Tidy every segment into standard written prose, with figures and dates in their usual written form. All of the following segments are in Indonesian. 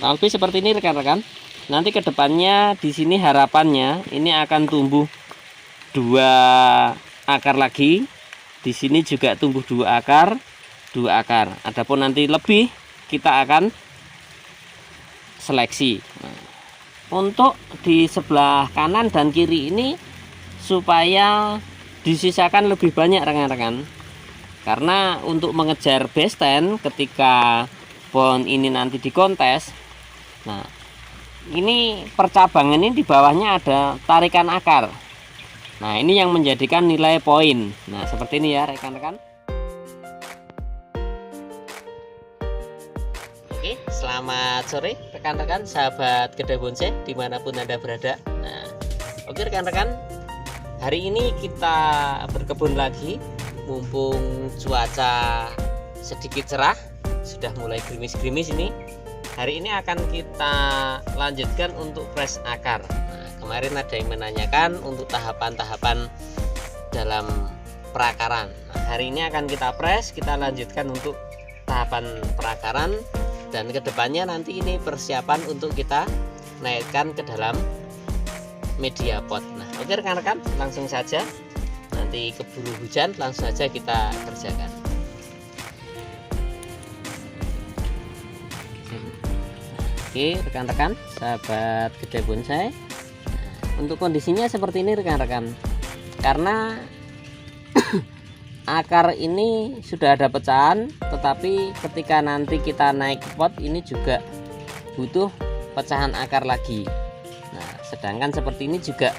Kurang lebih seperti ini rekan-rekan. Nanti kedepannya di sini harapannya ini akan tumbuh 2 akar lagi. Di sini juga tumbuh 2 akar. Adapun nanti lebih kita akan seleksi. Untuk di sebelah kanan dan kiri ini supaya disisakan lebih banyak rekan-rekan. Karena untuk mengejar besten ketika pohon ini nanti dikontes. Nah, ini percabangan ini di bawahnya ada tarikan akar. Nah, ini yang menjadikan nilai poin. Nah, seperti ini ya rekan-rekan. Oke, selamat sore rekan-rekan sahabat kedai bonsai dimanapun Anda berada. Nah, oke rekan-rekan, hari ini kita berkebun lagi. Mumpung cuaca sedikit cerah, sudah mulai gerimis-gerimis ini. Hari ini akan kita lanjutkan untuk press akar. Nah, kemarin ada yang menanyakan untuk tahapan-tahapan dalam perakaran. Nah, hari ini akan kita press, kita lanjutkan untuk tahapan perakaran. Dan kedepannya nanti ini persiapan untuk kita naikkan ke dalam media pot. Nah, oke rekan-rekan, langsung saja. Nanti keburu hujan, langsung saja kita kerjakan. Oke rekan-rekan, sahabat kedai bonsai. Nah, untuk kondisinya seperti ini rekan-rekan. Karena akar ini sudah ada pecahan, tetapi ketika nanti kita naik ke pot ini juga butuh pecahan akar lagi. Nah, sedangkan seperti ini juga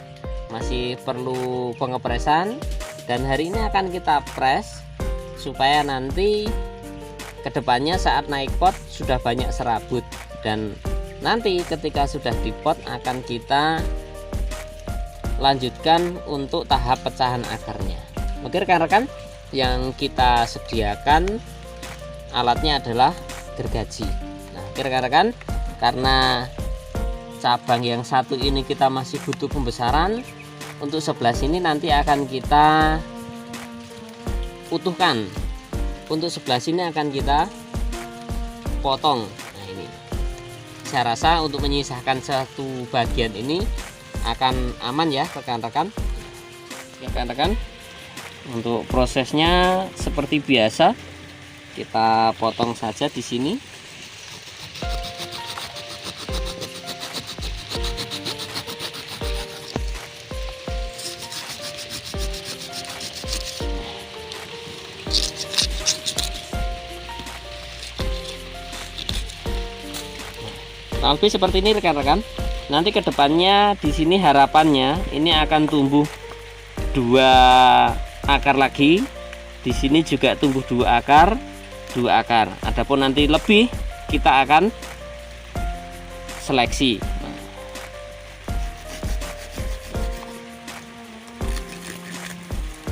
masih perlu pengepresan, dan hari ini akan kita press supaya nanti kedepannya saat naik pot sudah banyak serabut, dan nanti ketika sudah di pot akan kita lanjutkan untuk tahap pecahan akarnya. Oke rekan-rekan, yang kita sediakan alatnya adalah gergaji. Nah, rekan-rekan, karena cabang yang satu ini kita masih butuh pembesaran, untuk sebelah sini nanti akan kita utuhkan. Untuk sebelah sini akan kita potong. Nah, ini saya rasa untuk menyisakan satu bagian ini akan aman ya rekan-rekan. Rekan-rekan, untuk prosesnya seperti biasa, kita potong saja di sini. Nah, lebih seperti ini rekan-rekan. Nanti kedepannya di sini harapannya ini akan tumbuh 2 akar lagi. Di sini juga tumbuh 2 akar. Adapun nanti lebih kita akan seleksi.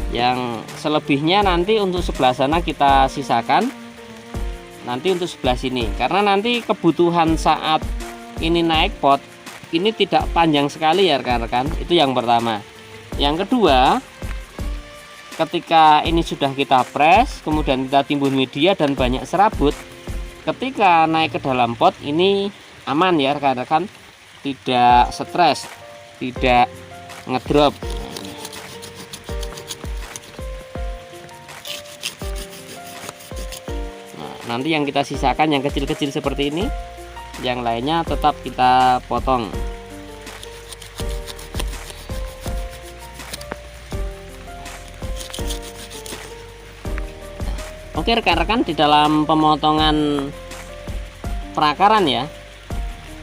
Yang selebihnya nanti untuk sebelah sana kita sisakan. Nanti untuk sebelah sini, karena nanti kebutuhan saat ini naik pot ini tidak panjang sekali ya rekan-rekan. Itu yang pertama. Yang kedua, ketika ini sudah kita press, kemudian kita timbun media dan banyak serabut, ketika naik ke dalam pot ini aman ya rekan-rekan, tidak stres, tidak ngedrop. Nah, nanti yang kita sisakan yang kecil-kecil seperti ini, yang lainnya tetap kita potong. Oke rekan-rekan, di dalam pemotongan perakaran ya,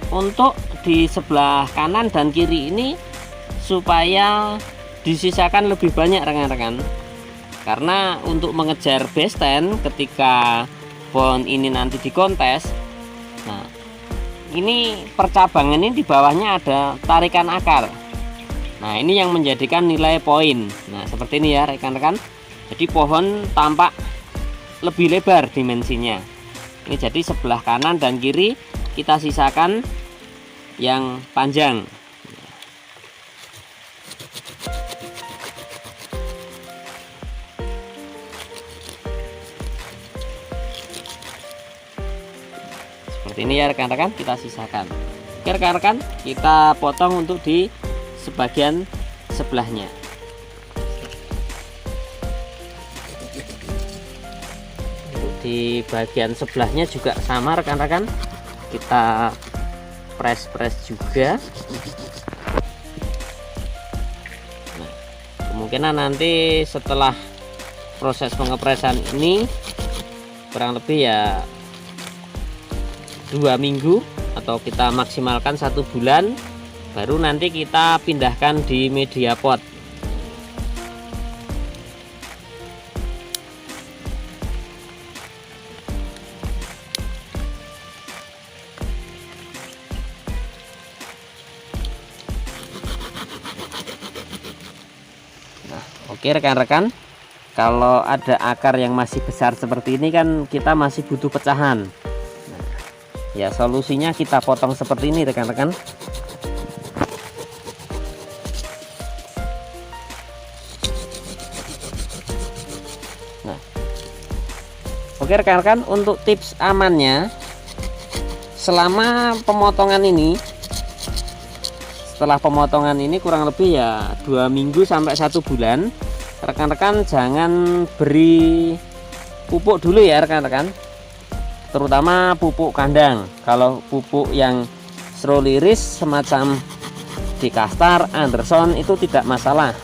untuk di sebelah kanan dan kiri ini supaya disisakan lebih banyak rekan-rekan. Karena untuk mengejar besten ketika pohon ini nanti dikontes. Nah, ini percabangan ini di bawahnya ada tarikan akar. Nah, ini yang menjadikan nilai poin. Nah, seperti ini ya rekan-rekan. Jadi pohon tampak lebih lebar dimensinya. Ini jadi sebelah kanan dan kiri kita sisakan yang panjang. Seperti ini ya rekan-rekan, kita sisakan. Oke rekan-rekan, kita potong untuk di sebagian sebelahnya. Untuk di bagian sebelahnya juga sama rekan-rekan, kita press juga. Nah, kemungkinan nanti setelah proses pengepresan ini kurang lebih ya 2 minggu atau kita maksimalkan 1 bulan, baru nanti kita pindahkan di media pot. Nah, oke rekan-rekan, kalau ada akar yang masih besar seperti ini kan kita masih butuh pecahan. Nah, ya solusinya kita potong seperti ini rekan-rekan. Nah, oke rekan-rekan, untuk tips amannya selama pemotongan ini, setelah pemotongan ini kurang lebih ya 2 minggu sampai 1 bulan, rekan-rekan jangan beri pupuk dulu ya rekan-rekan, terutama pupuk kandang. Kalau pupuk yang Strolyris semacam Dekastar, Anderson itu tidak masalah,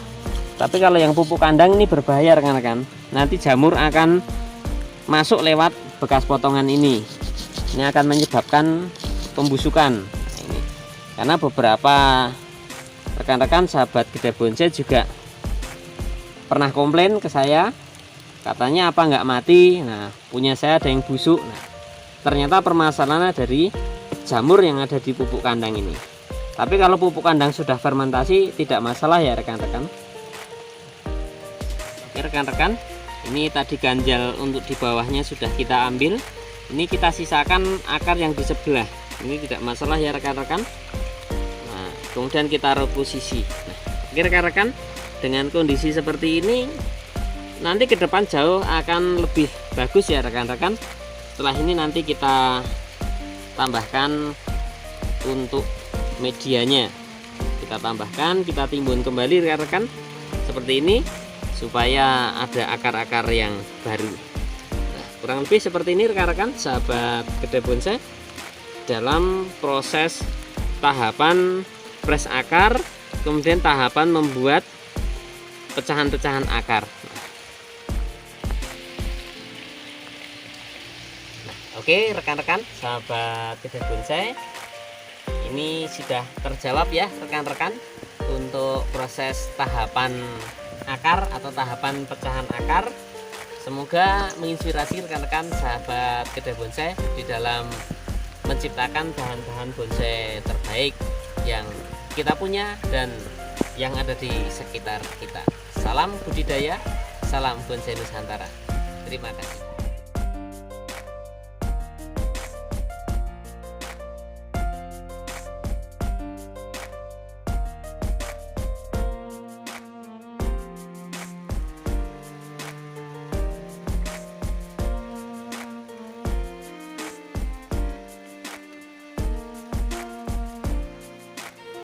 tapi kalau yang pupuk kandang ini berbahaya rekan-rekan. Nanti jamur akan masuk lewat bekas potongan ini akan menyebabkan pembusukan. Nah, ini karena beberapa rekan-rekan sahabat Gede Bonsai juga pernah komplain ke saya, katanya apa nggak mati. Nah, punya saya ada yang busuk. Nah, ternyata permasalahannya dari jamur yang ada di pupuk kandang ini. Tapi kalau pupuk kandang sudah fermentasi tidak masalah ya rekan-rekan. Oke rekan-rekan, ini tadi ganjal untuk di bawahnya sudah kita ambil. Ini kita sisakan akar yang di sebelah. Ini tidak masalah ya rekan-rekan. Nah, kemudian kita reposisi. Nah, oke rekan-rekan, dengan kondisi seperti ini nanti ke depan jauh akan lebih bagus ya rekan-rekan. Setelah ini nanti kita tambahkan untuk medianya, kita tambahkan, kita timbun kembali rekan-rekan seperti ini supaya ada akar-akar yang baru. Nah, kurang lebih seperti ini rekan-rekan sahabat Gede Bonsai dalam proses tahapan press akar, kemudian tahapan membuat pecahan-pecahan akar. Nah, oke rekan-rekan sahabat Gede Bonsai, ini sudah terjawab ya rekan-rekan untuk proses tahapan akar atau tahapan pecahan akar. Semoga menginspirasi rekan-rekan sahabat Gede Bonsai di dalam menciptakan bahan-bahan bonsai terbaik yang kita punya dan yang ada di sekitar kita. Salam budidaya, salam bonsai Nusantara. Terima kasih.